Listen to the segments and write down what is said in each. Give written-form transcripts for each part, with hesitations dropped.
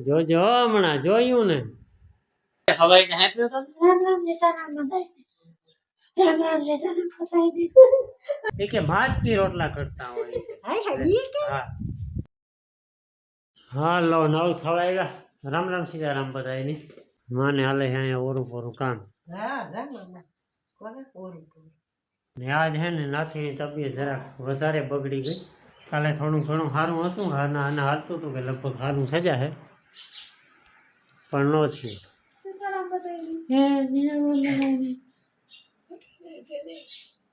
જોજો હમણાં જોયું ને હવાઈ ને હેપ્યો તો રામ રામ સીતારામ બધાય રામ રામ સીતારામ ફસાઈ દે એ કે માજકી રોટલા કરતા હોય હાય હાય ઈ કે હા હાલો નવ થવાય રામ રામ સીતારામ બધાયની મને હાલે છે અહીંયા ઓરું પોરું કામ હા રામ રામ કોને ઓરું ને આજ હે ને નાથીની તબિયત જરાક વધારે બગડી ગઈ કાલે થોડું ઘણું સારું હતું આને હાલતું હતું કે લગભગ સારું સજા હે પણ ન થયું સીતારામ બધાય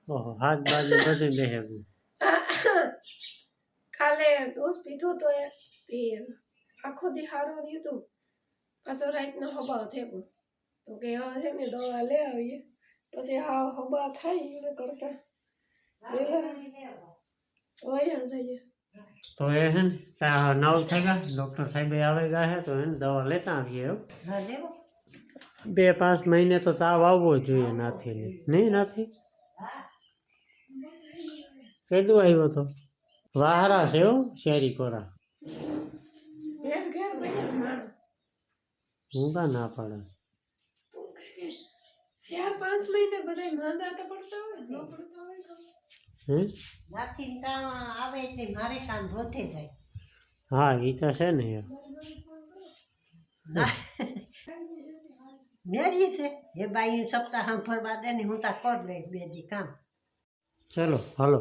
ઓહો હાથ બાજુ બધું બેહે ગયું કાલે ડોઝ પીધો તો એ આખો દી સારું રહ્યું હતું પાછો રાતનો હબાવ થયો તો કે હવે છે ને દવા લે આવીએ પછી હા હબા થાય એને કરતા વયા જઈએ તો એ હે ને 9 થઈ ગયા ડૉક્ટર સાહેબે આવી ગયા છે તો એને દવા લેતા આવીએ હા લેવો 2-5 મહિને તો તાવ આવવો જોઈએ નાથી નહીં નાથી કીધું આવ્યો તો વાહરા છે હો શેરી કોરા ઘેર ઘેર બન્યા માણસ હું કા ના પાડે તું કહે 4-5 મહિને બધા માંદા તો પડતા હોય ન પડતા હોય તો હે નાથી કામ આવે એટલે મારે કામ રોથે જાય હા એ તો છે ને યાર મેરી છે એ બાઈ સપ્તાહ ફરવા દે ને હું તા કર લે બે દી કામ ચલો હાલો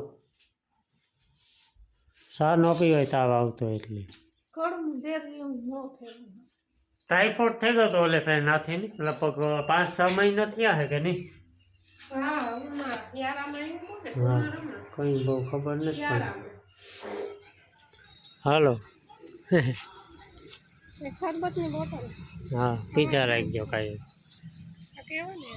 સા ન પીવાય તાવ આવતો એટલે કડવું ઝેર એવું ન થયું ટાઈફોઇડ થઈ ગયો તો ઓલે કઈ નાથી ને લગભગ 5-6 મહિના થયા હે કે નહીં હા ઉના યારામાં આવ્યું કે હા સોનારામાં કઈ બહુ ખબર નથી પડી યારામાં હાલો એક શરબતની બોટલ હા પીઝા રાખજો કાંઈ આ કેવું ને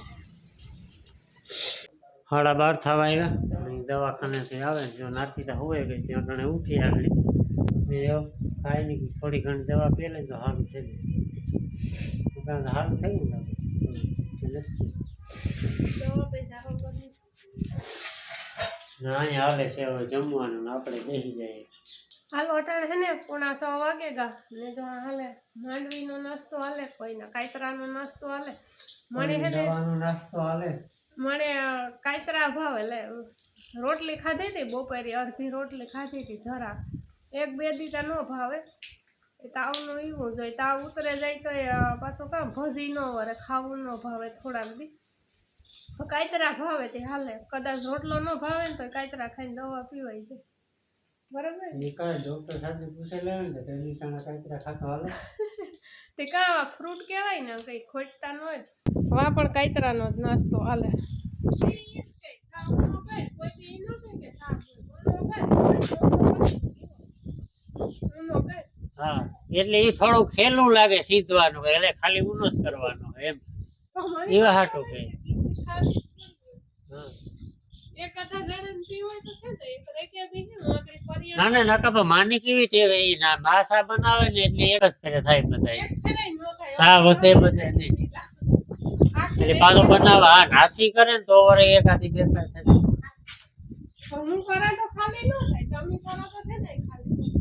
12:30 થવા આવ્યા અને દવાખાનેથી આવે જો નાથી તો હોય ગઈ ત્યાં ઘણે ઉઠી આગળ ખાઈ નહીં થોડી ઘણી દવા પી લે તો સારું થઈ જાય સારું થઈ ગયું દવા પૈસા શરબતની ના અહીંયા હાલે છે હવે જમવાનું ને આપણે બેસી જઈએ હાલો અટાણે હે ને 6:45 વાગે ગા ને જો હાલે માંડવીનો નાસ્તો હાલે કોઈના કાયતરાનો નાસ્તો હાલે મને હે ને દવાનો નાસ્તો હાલે મને કાયતરા ભાવે લે રોટલી ખાધી હતી બપોરે અડધી રોટલી ખાધી હતી જરા 1-2 દીતા ન ભાવે એ તાવનું એવું જોઈએ તાવ ઉતરે જાય તો પાછું કામ ભજી ન વરે ખાવું ન ભાવે થોડાક દી કાયતરા ભાવે તે હાલે કદાચ રોટલો ન ભાવે ને તો કાયતરા ખાઈને દવા પીવાય છે બરાબર નીકળે ડૉક્ટર સાથે પૂછે લે ને તો નીકળના કાંઈ ખાતો હાલે તે કા ફ્રૂટ કહેવાય ને કંઈ ખોટતા ન હોય વા પણ કાયતરાનો જ નાસ્તો હાલે હા એટલે એ થોડું ખેલું લાગે સીધવાનું એટલે ખાલી ઊનો જ કરવાનો એમ એવા હાટું કે ના ના ના કાપા માની કેવી ટેવ એ ના માસા બનાવે ને એટલે એક જ ફેરે થાય બધા સા વધે બધે નહીં એટલે પાછો બનાવવા હા નાથી કરે ને તો વરે એકાદી બે થાય હું કરા તો ખાલી ન થાય તમે કરો તો છે ને ખાલી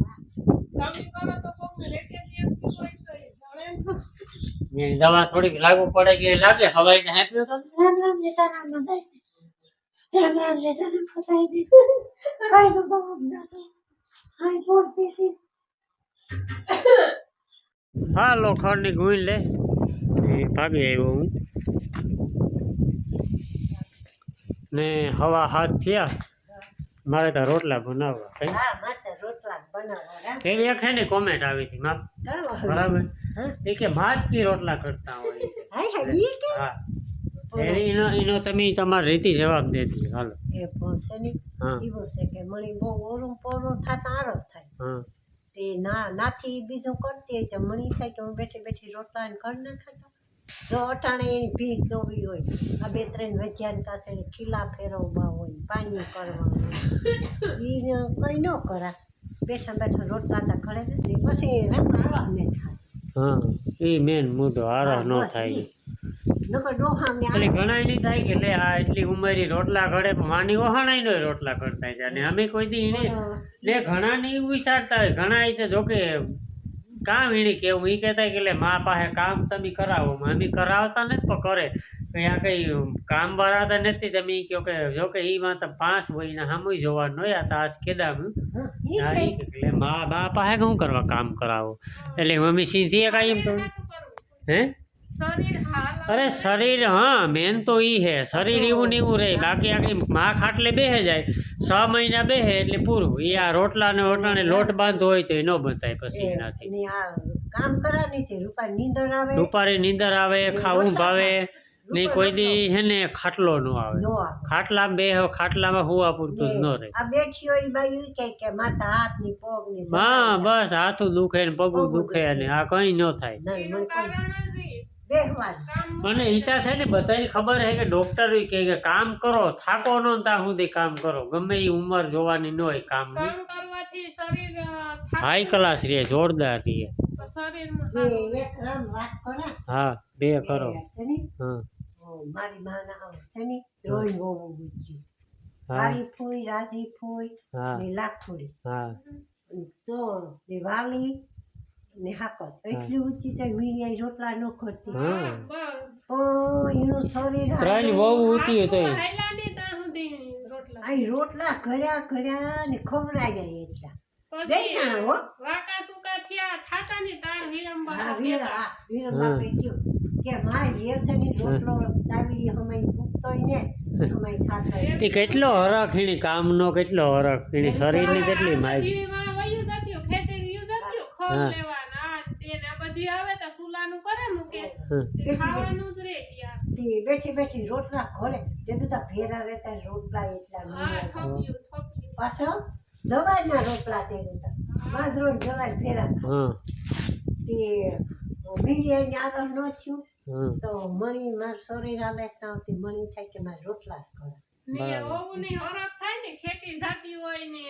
તમે કરો તો કોઈને રેકેજી હોય તો એ જણે દવા થોડીક લાગુ પડે કે લાગે હવાઈ ને હેપ્યો તો રામ રામ સીતારામ બધાય રામ રામ સીતારામ ફસાઈ દે હાય તો બાપ દાદા હાય બોલતી સી હા લોખંડની ગુણ લે ભાગી આવ્યો હું ને હવા હાથ થયા મારે તો રોટલા બનાવવા કઈ હા માતા રોટલા બનાવવા એની એક ને કોમેન્ટ આવી હતી માં બરાબર એ કે માજકી રોટલા કરતા હોય હાય હાય ઈ કે હા એનો તમે તમારી રીતે જવાબ દેતી હાલો એ પોસે ને હા ઈવો છે કે મણી બહુ ઓરું પોરું થાતા આરો થાય હા તે નાથી બીજું કરતી હોય તો મણી થાય કે હું બેઠી બેઠી રોટલા ને કર ના ખાતા જો અટાણે એની ભીખ દોવી હોય આ 2-3 વૈજ્ઞાન પાસે ખીલા ફેરવવા હોય પાણી કરવાનું એ કંઈ ન કરા બેઠા બેઠા રોટલા તા ઘરે નથી પછી આરામ ને થાય હા એ મેન મુદ્દો આરો ન થાય નકર ડોહામને એટલે ઘણા નહીં થાય કે લે આ એટલી ઉંમરી રોટલા ઘડે માની વહાણાઈ નો રોટલા કરતા જાય ને અમે કોઈ દી એને લે ઘણા નહીં વિચારતા હોય ઘણા રીતે જોકે કામ એને કેવું એ કહેતા કે મા પાસે કામ તમે કરાવો મમ્મી કરાવતા નથી પણ કરે અહીંયા કઈ કામ વાળા નથી તમે ઈ કહો કે જો કે ઈ માં તો 5 હોય ને સામું જોવાનું હોય આ તાસ કેદામ એટલે મા પાસે શું કરવા કામ કરાવો એટલે મમ્મી સીધી કાંઈ એમ તો હે શરીર હાલ અરે શરીર હા મેન તો ઈ હે શરીર એવું ને એવું રહે બાકી આગળ માં ખાટલે બેસે જાય 6 મહિના બેસે એટલે પૂરું એ આ રોટલા ને ઓટલાને લોટ બાંધો હોય તો એ ન બંધાય પછી એનાથી ને આ કામ કરવાની છે રૂપા નીંદર આવે દુપારે નીંદર આવે ખાવું ભાવે નહીં કોઈ દી હે ને ખાટલો ન આવે નો આવે ખાટલામાં બે ખાટલામાં હુવા પૂરતું જ ન રહે આ બેઠી હોય બાઈ કે માથા હાથ ની પગ ની હા બસ હાથું દુખે ને પગું દુખે ને આ કઈ ન થાય એનું કારણ જ ઈ. બેહવાનું કામ અને ઈતા છે ને બધાને ખબર છે કે ડોક્ટર કે કામ કરો થાકો ન ત્યાં સુધી કામ કરો ગમે એ ઉંમર જોવાની ન હોય કામની કામ કરવાથી શરીર હાઈ ક્લાસ રે જોરદાર રે શરીરમાં બે સારું રહે. એક રામ વાત કરે હા બે કરો શની હા મારી માના શની રોઈ બહુ ગુજ્યું હા મારી ફૂઈ રાજી ફૂઈ હા ને લાખોડી હા તો ને વાલી ને હાકર એટલી ઊંચી છે મીડિયા રોટલા ન કરતી હા બસ. એનું શરીર ત્રણ બહુ ઊંચી હતો એ. હાયલા નહીં ત્યાં સુધી રોટલા અહીં રોટલા કર્યા ને ખવડાઈ જાય એટલા પછી બેઠાણા હો વાકા સુકા થયા થાતા ની તાર વિરંબા હા વીર બાપે કીધું કે માય જે છે ને રોટલો દાબી હમાઈ ભૂખતોય ને હમાઈ ખાતા એ કેટલો હરખ એની કામનો કેટલો હરખ એની શરીરની કેટલી માહિતી જીવીમાં વયું જત્યું ખેતી વયું જત્યું ખોળ હા. લેવાના આ તે ને આ બધું આવે તો સુલાનું કરે મૂકે હા. તે ખાવાનું જ રે યાર તે બેઠી રોટલા ઘરે તે તો ભેરા રહેતા રોટલા એટલા હા મીડિયા થપ્યું પાછો જવારના રોટલા તે હતા બાજરો ને જવાર ફેરા હા તે મીડિયા ને આરો ન થયું હા તો મણી માર શરીર હાલે આવતી મણી થાય કે મારે રોટલા જ કરે ને બરાબર. ઓવું ની હરખ થાય ને ખેતી જાતી હોય ને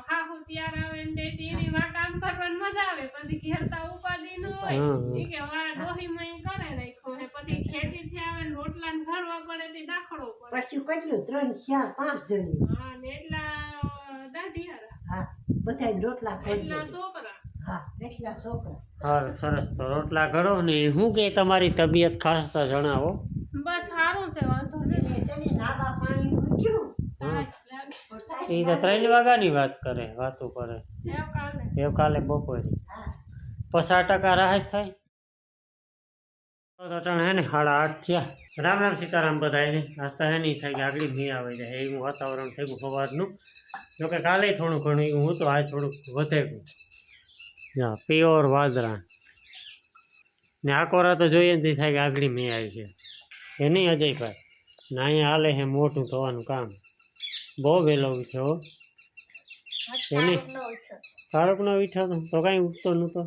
હાહુ ત્યાર આવે ને તે એની વા કામ કરવાની મજા આવે પછી ઘેરતા ઉપાધિ ન હોય હમ. ઈ કે વા ડોહી માં કરે રાખ્યો હે પછી ખેતી થી આવે ને રોટલા ને ઘરવા પડે તે દાખલો પડે પછી કેટલું 3 4 5 જણી હા ને એટલા દાઢિયારા હા બધા રોટલા કરી એટલા દે છોકરા હા એટલા છોકરા હા સરસ તો રોટલા કરો ને શું કે તમારી તબિયત ખાસ તો જણાવો બસ સારું છે વાંધો નહીં શેની નાવા પાણી મૂક્યું હા લાગે. એ તો 3 વાગ્યાની વાત કરે વાતો કરે એ કાલે એ કાલે બપોરે હા 50% રાહત થાય તો હે ને 8:30 થયા રામ રામ સીતારામ બધાને આજ તો હે નહીં થાય કે આગળ નહીં આવે જાય એવું વાતાવરણ થઈ ગયું સવારનું જોકે કાલે થોડું ઘણું એવું હતું આજ થોડુંક વધે ગયું પ્યોર વાદરા ને આકોરા તો જોઈએ ને થાય કે આગળ મેં આવી છે એ નહીં અજયભાઈ ને અહીંયા હાલે છે મોટું થવાનું કામ બહુ વહેલો ઉઠ્યો એની કાળોક નો ઉઠ્યો તો કાંઈ ઉઠતો નહોતો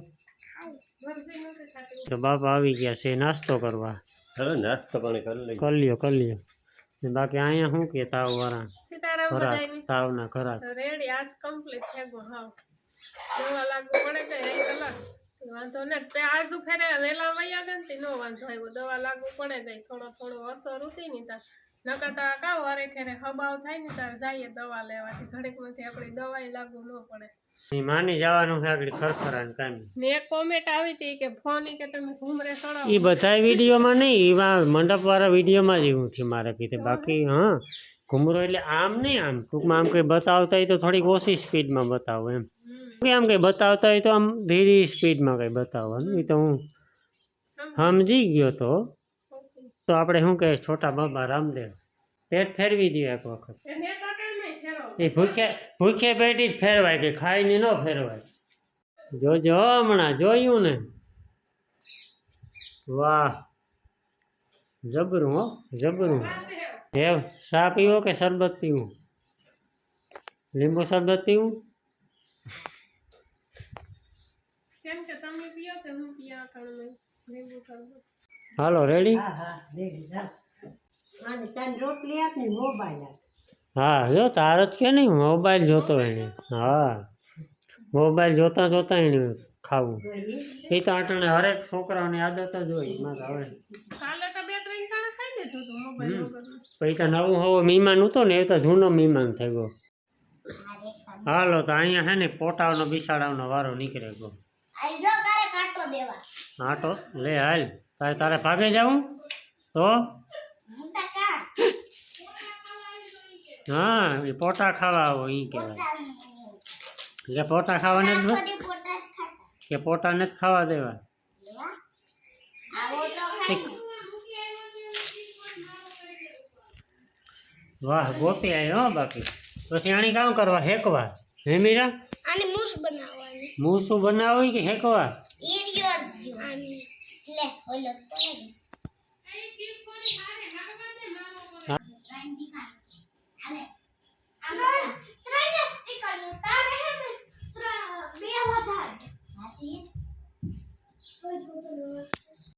મરજી નથી થતી તો બાપા આવી ગયા છે નાસ્તો કરવા ચાલો નાસ્તો પાણી કરી લઈએ. કરી લ્યો ને બાકી અહીંયા શું કે તાવ વાળા સીતારામ ખરા બધાયની તાવના ખરા રેડી આજ કમ્પ્લીટ થઈ ગયું હાવ દવા લાગુ પડે ગઈ 1 કલાક વાંધો ને તે આજુ ફેરે વેલા વયા ગયા ને નો વાંધો આવ્યો દવા લાગુ પડે ગઈ થોડો અસર ઉતી ની તાર નકર કાવ વારે ખેરે હબાવ થાય ને તાર જઈએ દવા લેવાથી ઘડીક માંથી આપણી દવાઈ લાગુ ન પડે ની માની જવાનું છે આગળ ખરખરા ને કાંઈ ને એક કોમેન્ટ આવી હતી કે ફોન કે તમે ઘૂમરે ચડાવો એ બધા વિડીયોમાં નહીં એમાં મંડપ વાળા વિડીયોમાં જ એવું છે મારે કીધે બાકી હા ઘુમરો એટલે આમ નહીં આમ ટૂંકમાં આમ કંઈ બતાવતા હોય તો થોડીક ઓછી સ્પીડમાં બતાવો એમ આમ કંઈ બતાવતા હોય તો આમ ધીરી સ્પીડમાં કંઈ બતાવવાનું એ તો હું સમજી ગયો તો આપણે શું કહે છોટા બાબા રામદેવ પેટ ફેરવી દઈએ એક વખત એને કાકા નહીં ફેરો એ ભૂખે પેટી જ ફેરવાય કે ખાઈને ન ફેરવાય જોજો હમણાં જોયું ને વાહ જબરું હો જબરું એવ ચા પીવો કે શરબત પીવું લીંબુ શરબત પીવું કેમ કે તમે પીઓ કે હું પીયા કરું લીંબુ શરબત હાલો રેડી હા હા રેડી રાખ આને તાન રોટલી આપ ને મોબાઈલ આપ હા જો તાર જ કે નહીં મોબાઈલ જોતો એને હા મોબાઈલ જોતા જોતા એને ખાવું તો એ તો આટણે હરેક છોકરાઓની આદત જ હોય એમાં તો હવે કાલે તો 2-3 ખાણા ખાઈ લીધું હતું મોબાઈલ વગરનું પછી તો નવું હવે મહેમાન હતો ને એ તો જૂનો મહેમાન થઈ ગયો હાલો તો અહીંયા છે ને પોટાવનો બિસાડાવનો વારો નીકળે ગયો આટો દેવા આટો લે હાલ તારે ભાગે જાઉં તો મોટા કા હા એ પોટા ખાવા આવો ઈ કહેવાય એટલે પોટા ખાવા નથી બધી પોટા ખાતા કે પોટા નથી ખાવા દેવા લેવા આવો તો ખાઈ વાહ ગોપી આવી હો બાકી પછી આણી કામ કરવા હેકવા હે મીરા આને મૂસ બનાવવાની હું શું બનાવું કે હેકવા એરિયો આને લે ઓલો પડે